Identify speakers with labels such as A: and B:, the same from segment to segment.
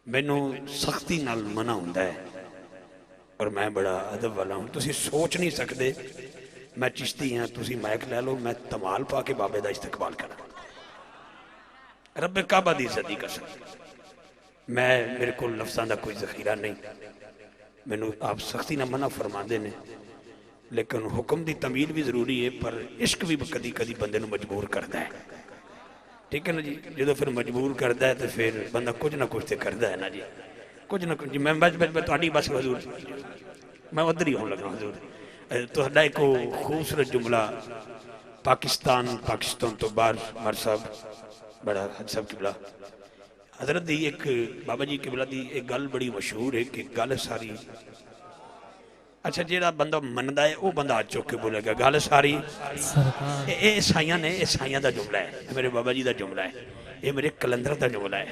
A: मैनू सख्ती नाल मना हुंदा है और मैं बड़ा अदब वाला हूँ। तुसी सोच नहीं सकते मैं चिश्ती हाँ, तुसी माइक लै लो, मैं धमाल पा के बाबे का इस्तकबाल करा। रब काबा दी इज्जत दी कसम, मैं मेरे को लफ्ज़ां दा कोई ज़ख़ीरा नहीं। मैनू आप सख्ती ना मना फरमाते ने, लेकिन हुक्म की तमील भी जरूरी है, पर इश्क भी कदी कदी बंदे नू मजबूर करता है। ठीक है ना जी, जो फिर मजबूर करता है तो फिर बंदा कुछ ना कुछ तो करता है ना जी, कुछ ना कुछ जी। मैं थोड़ी बस हजूर मैं उधर ही होने लगा हजूर। तो एक खूबसूरत जुमला पाकिस्तान तो बाहर मर साहब बड़ा हज साहब किबला हजरत दी एक बाबा जी किबला दी एक गल बड़ी मशहूर है कि गल सारी, अच्छा जेड़ा बंदा मनदा है वो बंदा हाथ चुक के बोलेगा गल सारी। ये ईसाइयां ने, ईसाइयां का जुमला है, ये मेरे बाबा जी का जुमला है, ये मेरे कलंदर का जुमला है,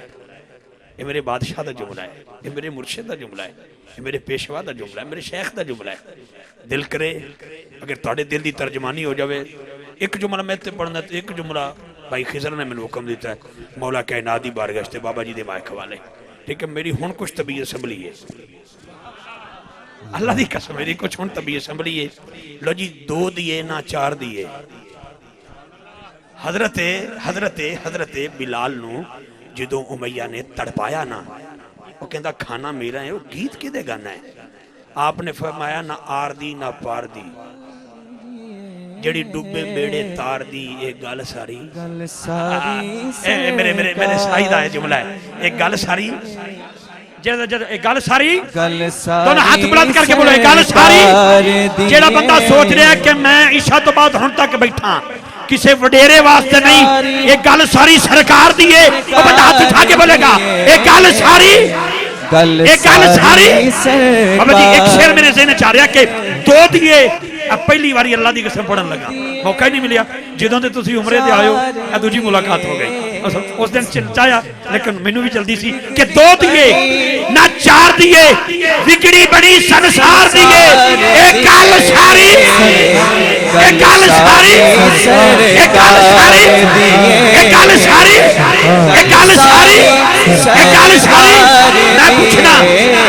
A: ये मेरे बादशाह का जुमला है, ये मेरे मुर्शिद का जुमला है, ये मेरे पेशवा का जुमला है, मेरे शेख का जुमला है। दिल करे अगर थोड़े दिल की तर्जमानी हो जाए, एक जुमला मैं पढ़ना तो एक जुमला भाई खिजर ने मैंने हुक्म दिता है, मौला कायनात दी बारगाह ते बाबा जी दे माए खवाले। ठीक है, मेरी हुण कुछ तबीयत संभली है, अल्लाह की कसम मेरी कुछ हुण तबीयत संभली है। लो जी, 2 दिए ना 4 दिए। हजरते हजरते हजरते बिलाल नू जदों उमैया ने तड़पाया ना, वो कहता खाना मेरा है, वो गीत किदे गाना है? आपने फरमाया ना आर दी ना पार दी, जड़ी डूबे बेड़े तार दी, ये गल सारी। मेरे मेरे मेरे साई दा जुमला है, एक गल सारी, गल सारी, दोनों हाथ बुलंद करके बोलो गल सारी। जेड़ा बंदा सोच रहा है कि मैं ईशा तो बाद हुण तक बैठा किसी वडेरे वास्ते नहीं, एक गल सारी सरकार दी है, वो बंदा हाथ उठा के बोलेगा एक गल सारी, एक गल सारी। बाबा जी एक शेर मेरे ज़हन च आ रहा कि 2 दिए। पहली बारी अल्लाह की कसम पढ़न लगा, मौका ही नहीं मिलिया। जदों ते तुसीं उमरे ते आयो दूजी मुलाकात हो गई, उस दिन चाया, लेकिन मैनू भी जल्दी सी कि 2 दिए ना 4 दिए, बिगड़ी बड़ी संसार दिए, एक गल सारी, एक गल सारी, एक गल सारी, एक गल सारी, एक गल सारी, एक गल सारी।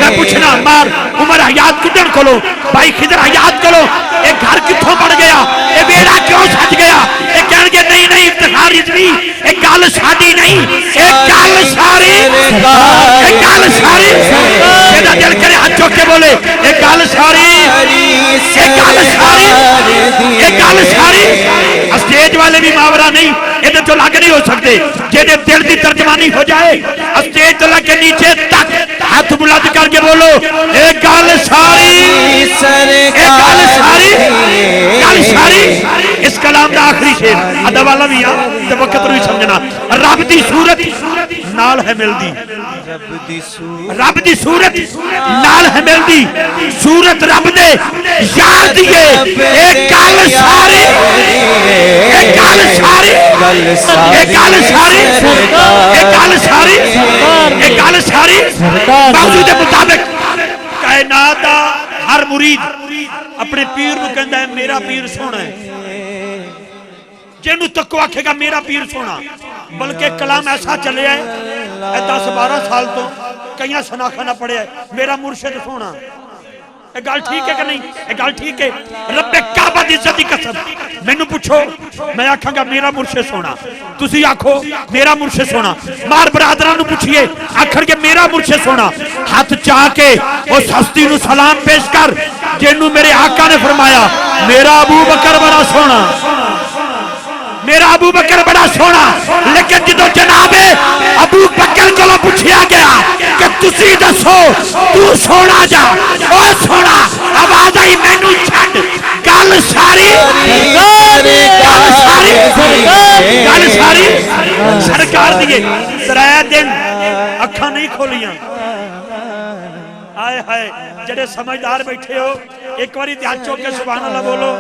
A: मैं पूछना मार उमर हयात किधर खोलो, भाई खिदर हयात करो, एक घर कितों बढ़ गया, ये बेड़ा क्यों सज गया? ये कहेंगे नहीं नहीं इफ्तिखार इजवी, एक गल साडी नहीं, एक गल सारी, एक गल सारी। तेरा दिल करे हाथ चुक के बोले एक गल सारी, एक गल सारी, एक गल सारी। स्टेज वाले भी मावरा नहीं, ये तो लग नहीं हो सकते। जेदे दिल की तर्जमानी हो जाए स्टेज तो लग के नीचे तक हाथ बुलंद करके बोलो एक गल सारी, एक गल सारी, गल सारी। इस कलाम का आखिरी शेर अदब वाला भी आ ते वक्त भी समझना। रब दी सूरत नाल है मिलदी, रब दी सूरत नाल है मिलदी, सूरत रब दे यार दी है, एक गल सारी, एक गल सारी, एक गल सारी, एक गल सारी, एक गल सारी। मौजूद के मुताबिक कायनात दा हर मुरीद अपने पीर नूं कहंदा है मेरा पीर सोना है, जिन्हों तक आखेगा मेरा पीर सोना। बल्कि कलाम ऐसा चले है 10-12 साल तो कई सनाखा ना पढ़िया मेरा मुर्शिद सोना। ये गल ठीक है कि नहीं? ये गल ठीक है। रब्बे काबा दी इज्जत दी कसम मैनू पूछो, मैं आखांगा मेरा मुर्शिद सोना, तुसी आखो मेरा मुर्शिद सोना। मार बरादरां नू पूछिए आखणगे मेरा मुर्शिद सोना। हाथ चाह के उस हस्ती नू सलाम पेश कर जिन्नू मेरे आका ने फरमाया मेरा अबू बकर बड़ा सोना, मेरा अबू बकर बड़ा सोना। लेकिन जो जनाबे अबू बकर को पूछा गया कि तुसी दसो तू सोना जा, ओ सोना आवाज आई मैनू छड़ गल सारी, गल सारी, गल सारी। सरकार दिए 3 दिन अखा नहीं खोलियां। आए हाय जेडे समझदार बैठे हो एक बारी ध्यान चौक के सुभान अल्लाह बोलो।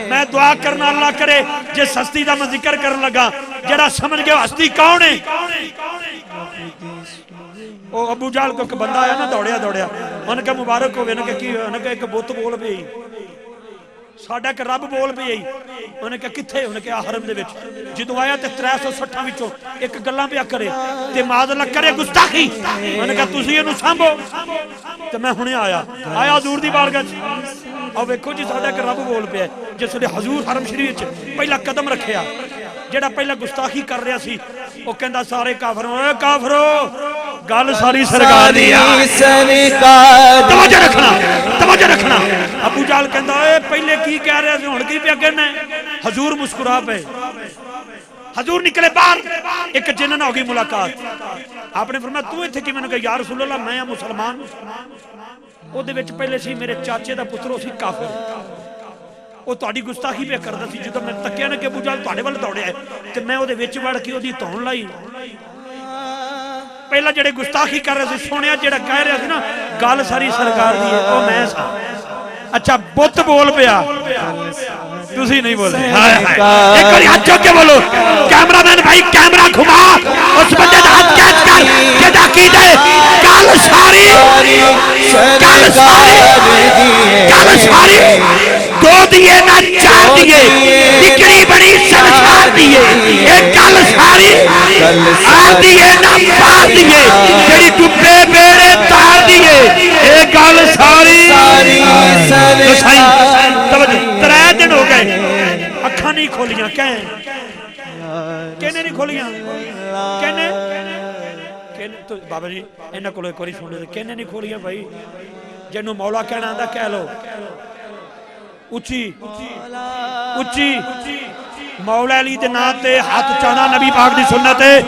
A: मैं दुआ करना अल्लाह करे जिस हस्ती का मैं जिक्र करन लगा जरा समझ गया हस्ती कौन है। वो अबू जाल को एक बंदा आया ना दौड़िया दौड़िया, उन्हें कहा मुबारक हो, उन्हें कहा एक बुत बोल पई, ਸਾਡਾ ਇੱਕ ਰੱਬ ਬੋਲ ਪਿਆ ਹੀ। ਉਹਨੇ ਕਿਹਾ ਕਿੱਥੇ? ਉਹਨੇ ਕਿਹਾ ਹਰਮ ਦੇ ਵਿੱਚ। ਜਦੋਂ ਆਇਆ ਤੇ 360 ਵਿੱਚੋਂ ਇੱਕ ਗੱਲਾਂ ਪਿਆ ਕਰੇ ਤੇ ਮਾਜ਼ਅੱਲਾ ਕਰੇ ਗੁਸਤਾਖੀ। ਉਹਨੇ ਕਿਹਾ ਤੁਸੀਂ ਇਹਨੂੰ ਸਾਂਭੋ ਤੇ ਮੈਂ ਹੁਣੇ ਆਇਆ ਹਜ਼ੂਰ ਦੀ ਬਾਰਗਾਹ 'ਚ। ਆਹ ਵੇਖੋ ਜੀ ਸਾਡਾ ਇੱਕ ਰੱਬ ਬੋਲ ਪਿਆ ਜਿਸ ਵੇਲੇ ਹਜ਼ੂਰ ਹਰਮ ਸ਼ਰੀਫ 'ਚ ਪਹਿਲਾ ਕਦਮ ਰੱਖਿਆ। ਜਿਹੜਾ ਪਹਿਲਾਂ ਗੁਸਤਾਖੀ ਕਰ ਰਿਹਾ ਸੀ ਉਹ ਕਹਿੰਦਾ ਸਾਰੇ ਕਾਫਰ, ਓਏ ਕਾਫਰੋ ਗੱਲ ਸਾਰੀ ਸਰਕਾਰ ਦੀ ਆ, ਤਵੱਜੋ ਰੱਖਣਾ ਤਵੱਜੋ ਰੱਖਣਾ। ਅਬੂ ਜਾਹਲ ਕਹਿੰਦਾ ਓਏ ਪਹਿਲੇ ਕੀ ਕਹਿ ਰਿਹਾ ਸੀ ਹੁਣ ਕੀ ਪਿਆ ਕਹਿਣਾ? ਹਜ਼ੂਰ ਮੁਸਕਰਾ ਪਏ। ਹਜ਼ੂਰ ਨਿਕਲੇ ਬਾਹਰ, ਇੱਕ ਜਿੰਨ ਨਾਲ ਹੋ ਗਈ ਮੁਲਾਕਾਤ। ਆਪਨੇ ਫਰਮਾਇਆ ਤੂੰ ਇੱਥੇ ਕਿਵੇਂ? ਕਹਾ ਯਾ ਰਸੂਲ ਅੱਲਾਹ ਮੈਂ ਆ ਮੁਸਲਮਾਨ। ਉਹਦੇ ਵਿੱਚ ਪਹਿਲੇ ਸੀ ਮੇਰੇ ਚਾਚੇ ਦਾ ਪੁੱਤਰ, ਉਹ ਸੀ ਕਾਫਰ, ਉਹ ਤੁਹਾਡੀ ਗੁਸਤਾਖੀ ਪਿਆ ਕਰਦਾ ਸੀ। ਜਦੋਂ ਮੈਂ ਤੱਕਿਆ ਨਾ ਕਿ ਅਬੂ ਜਾਹਲ ਤੁਹਾਡੇ ਵੱਲ ਦੌੜਿਆ ਤੇ ਮੈਂ ਉਹਦੇ ਵਿੱਚ ਵੜ ਕੇ ਉਹਦੀ ਧੌਣ ਲਾਈ। ਪਹਿਲਾਂ ਜਿਹੜੇ ਗੁਸਤਾਖੀ ਕਰ ਰਹੇ ਸੀ ਸੁਣਿਆ, ਜਿਹੜਾ ਕਹਿ ਰਿਹਾ ਸੀ ਨਾ ਗੱਲ ਸਾਰੀ ਸਰਕਾਰ ਦੀ ਹੈ, ਉਹ ਮੈਂ ਸਾਂ। ਅੱਛਾ ਬੁੱਤ ਬੋਲ ਪਿਆ, ਤੁਸੀਂ ਨਹੀਂ ਬੋਲੇ। ਇੱਕ ਵਾਰੀ ਹੱਥ ਚੁੱਕ ਕੇ ਬੋਲੋ। ਕੈਮਰਾਮੈਨ ਭਾਈ ਕੈਮਰਾ ਘੁਮਾ, ਉਸ ਬੰਦੇ ਦਾ ਹੱਥ ਕੈਚ ਕਰ ਜਿਹਦਾ ਕੀਤੇ ਗੱਲ ਸਾਰੀ ਗੱਲ ਸਾਰੀ ਗੱਲ ਸਾਰੀ दो दिए ना चार दिए, बिगड़ी बड़ी संसार दिए, एक गल सारी आ दिए ना पार दिए, जेड़ी डुबे बेड़े तार दिए, एक गल सारी। तो साईं तवज्जो, 3 दिन हो गए अखां नहीं खोलियां। कहने नहीं खोलियां, कहने तो बाबा जी इन्हां कोलों एक बारी सुन लो। कहने नहीं खोलियां भाई, जिन्हों मौला कहना आंदा कह लो उची उची। मौला अली दे नाम ते हाथ चाना नबी पाक दी सुन्नत है।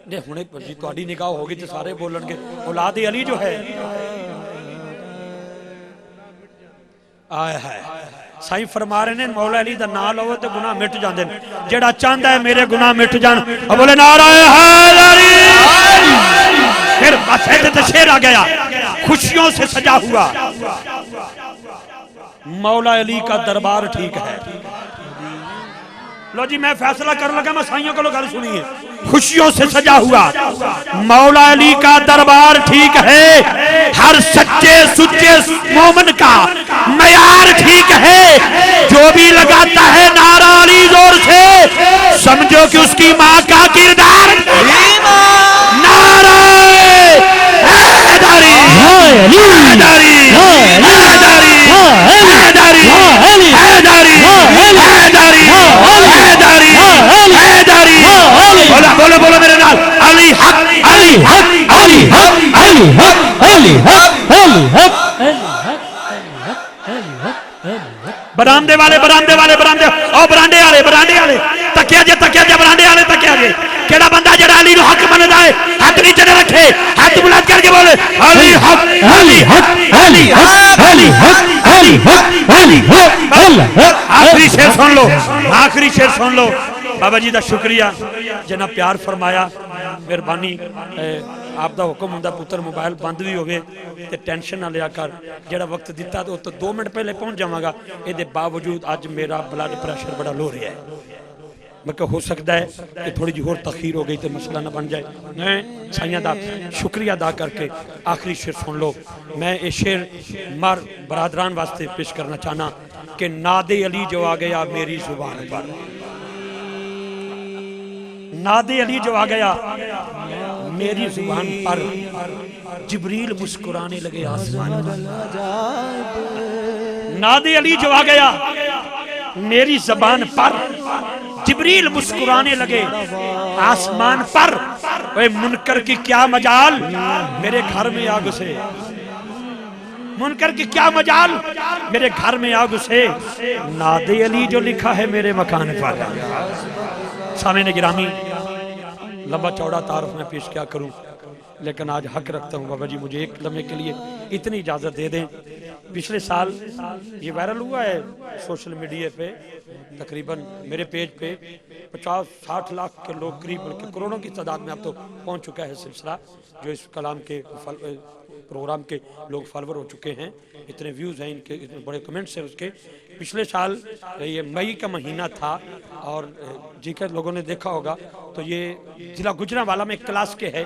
A: ने हुणे जी तुहाडी निगाह होगी ते सारे बोलणगे औलाद अली जो है। आए है साईं फरमा रहे ने मौला अली दा नाम लवो ते गुनाह मिट जांदे ने। जेड़ा चाहंदा है मेरे गुनाह मिट जान बोले नारा हैदरी। फिर बस ऐसे शेर आ गया, खुशियों से सजा हुआ मौला अली का दरबार ठीक है। लो जी मैं फैसला कर लगा, मैं साइयों को गल सुनिए। खुशियों से सजा हुआ मौला अली का दरबार ठीक है, हर सच्चे सुच्चे मोमिन का मयार ठीक है। जो भी लगाता है नारा अली जोर से समझो कि उसकी माँ का किरदार नारा हैदरी हैदरी हैदरी हैदरी हैदरी हैदरी हैदरी हैदरी। बोलो बोलो मेरे नाल अली हक अली हक अली हक अली हक अली हक अली हक। बरामदे वाले बरामदे वाले बरामदे ओ बरांडे वाले तकिया जे बरांडे वाले तकिया जे। केड़ा बंदा जेड़ा अली नु हक मनदा है हाथ नीचे न रखे, हाथ बुलंद करके बोले अली हक अली हक अली हक अली हक अली हक अली हक। आखिरी शेर सुन लो, आखिरी शेर सुन लो। बाबा जी दा शुक्रिया जिन्ना प्यार फरमाया, मेहरबानी। आप दा हुक्म हुंदा पुत्र मोबाइल बंद भी हो गए ते टेंशन ना लिया कर, जेड़ा वक्त दिता तो 2 मिनट पहले पहुंच जावांगा। इहदे बावजूद अज मेरा ब्लड प्रेशर बड़ा लो रहा है। मैं कहा हो सकता है कि थोड़ी जी होर तखीर हो गई तो मसला ना बन जाए। मैं साइयां दा शुक्रिया अदा करके आखिरी शेर सुन लो। मैं ये शेर मर बरादरान वास्ते पेश करना चाहना कि नादे अली जो आ गया मेरी जुबान पर, नादे अली जो आ गया मेरी जुबान पर, जिब्रील मुस्कुराने लगे आसमान पर। नादे अली जो आ गया मेरी जबान पर, जिब्रील मुस्कुराने लगे आसमान पर। ओए मुनकर की क्या मजाल मेरे घर में आ घुसे, मुनकर की क्या मजाल मेरे घर में आ घुसे। नादे अली जो लिखा है मेरे मकान पर। सामने गिरामी लंबा चौड़ा तारुफ में पेश क्या करूं, लेकिन आज हक रखता हूं बाबा जी मुझे एक लम्हे के लिए इतनी इजाजत दे दें। पिछले साल ये वायरल हुआ है सोशल मीडिया पे تقریباً میرے پیج پہ 50-60 لاکھ کے لوگ قریب بلکہ کروڑوں کی تعداد میں اب تو پہنچ چکا ہے سلسلہ، جو اس کلام کے پروگرام کے لوگ فالوور ہو چکے ہیں، اتنے ویوز ہیں ان کے، اتنے بڑے کمنٹس ہیں اس کے۔ پچھلے سال یہ مئی کا مہینہ تھا اور جی کہ لوگوں نے دیکھا ہوگا تو یہ ضلع گجرانوالہ میں ایک کلاس کے ہے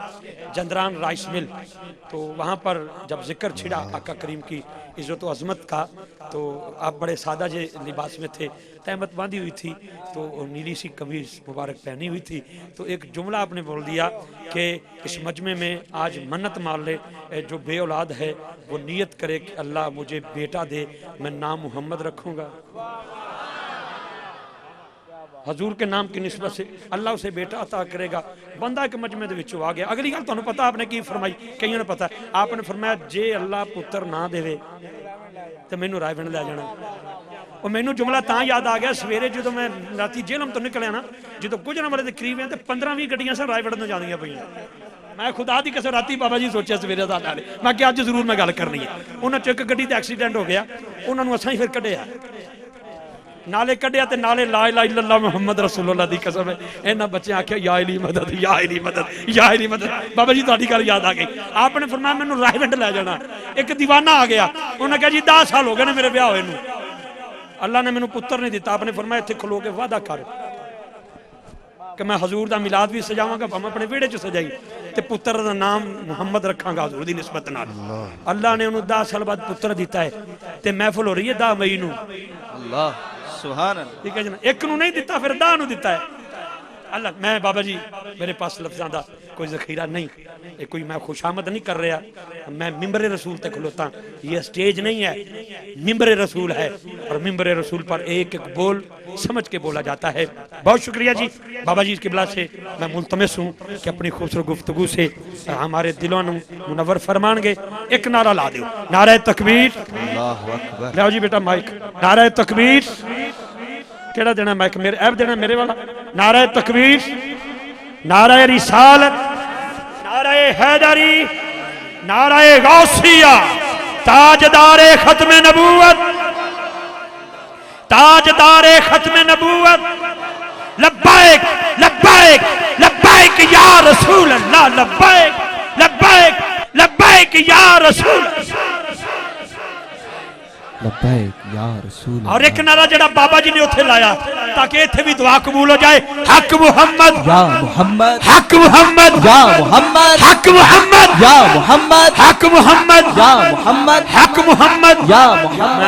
A: جندران رائس مل، تو وہاں پر جب ذکر چھڑا آقا کریم کی عزت و عظمت کا تو آپ بڑے سادہ جے لباس میں تھے، تہمت باندھی ہوئی تھی تو نیلی سی قمیض مبارک پہنی ہوئی تھی، تو ایک جملہ آپ نے بول دیا کہ اس مجمع میں آج منت مان لے جو بے اولاد ہے وہ نیت کرے کہ اللہ مجھے بیٹا دے، میں نام محمد رکھوں گا۔ حضور کے نام کی نسبت سے اللہ اسے بیٹا عطا کرے گا۔ بندہ ایک مجمع دے وچوں آ گیا۔ اگلی گل تانوں پتہ آپ نے کی فرمائی، کئیوں نے پتہ، آپ نے فرمایا جے اللہ پتر نہ دے تے مینوں رائے ونڈ لے جانا۔ اور مینوں جملہ تاں یاد آ گیا، سویرے جدوں میں راتی جیلم تو نکلیا نا، جدوں گجرانوالے دے قریب ہیں تے 15-20 گڈیاں سن رائے ونڈ جاندیاں پئیاں۔ میں خدا دی قسم راتی بابا جی سوچیا سویرے دا نال میں کہ اج ضرور میں گل کرنی ہے۔ انہاں چ ایک گڈی تے ایکسیڈنٹ ہو گیا، انہاں نوں اساں ہی پھر کڈیا، نالے کڈیا تے نالے لا الہ الا اللہ محمد رسول اللہ دی قسم ہے، انہاں بچیاں آکھیا یا الہی مدد یا الہی مدد یا الہی مدد۔ بابا جی تہاڈی گل یاد آ گئی، آپ نے فرمایا مینوں رائے ونڈ لے جانا۔ ایک دیوانہ آ گیا، انہوں نے کہا جی 10 سال ہو گئے نے میرے بیاہ ہوئے نوں، اللہ نے مینوں پتر نہیں دیتا۔ آپ نے فرمایا ایتھے کھلو کے وعدہ کر کہ میں حضور دا میلاد بھی سجاواں گا، ہم اپنے ویڑے چ سجائی تے پتر دا نام محمد رکھاں گا حضور دی نسبت نال۔ اللہ نے انہوں 10 سال بعد پتر دیتا ہے تے محفل ہو رہی ہے 10 مئی نوں۔ اللہ سبحان اللہ، ٹھیک ہے جناب، ایک نوں نہیں دیتا پھر 10 نوں دیتا ہے اللہ۔ میں بابا جی میرے پاس لفظاں دا کوئی ذخیرہ نہیں، یہ کوئی میں خوشامد نہیں کر رہا، میں ممبر رسول تے کھلوتا، یہ سٹیج نہیں ہے، ممبر رسول ہے، اور ممبر رسول پر ایک ایک بول سمجھ کے بولا جاتا ہے۔ بہت شکریہ جی بابا جی کی بلا سے میں ملتمس ہوں کہ اپنی خوبصورت گفتگو سے ہمارے دلوں میں منور فرمان گے۔ ایک نعرہ لا دیو، نعرہ تکبیر، اللہ اکبر، لیاؤ جی بیٹا مائک، نعرہ تکبیر، کیڑا دینا مائک، میرے ایب دینا میرے والا، نعرہ تکبیر، نعرہ رسالت، نعرہ حیدری، نعرہ غوثیہ، تاجدار ختم نبوت، تاجدار ختم نبوت، لبائک لبائک لبائک یا رسول اللہ، لبائک لبائک لبائک یا رسول اللہ، لبائک یا رسول اللہ۔ اور ایک نعرہ جڑا بابا جی نے اتھے لایا تاکہ اتھے بھی دعا قبول ہو جائے، حق محمد یا محمد، حق محمد یا محمد، حق محمد یا محمد، حق محمد یا محمد، حق محمد یا محمد۔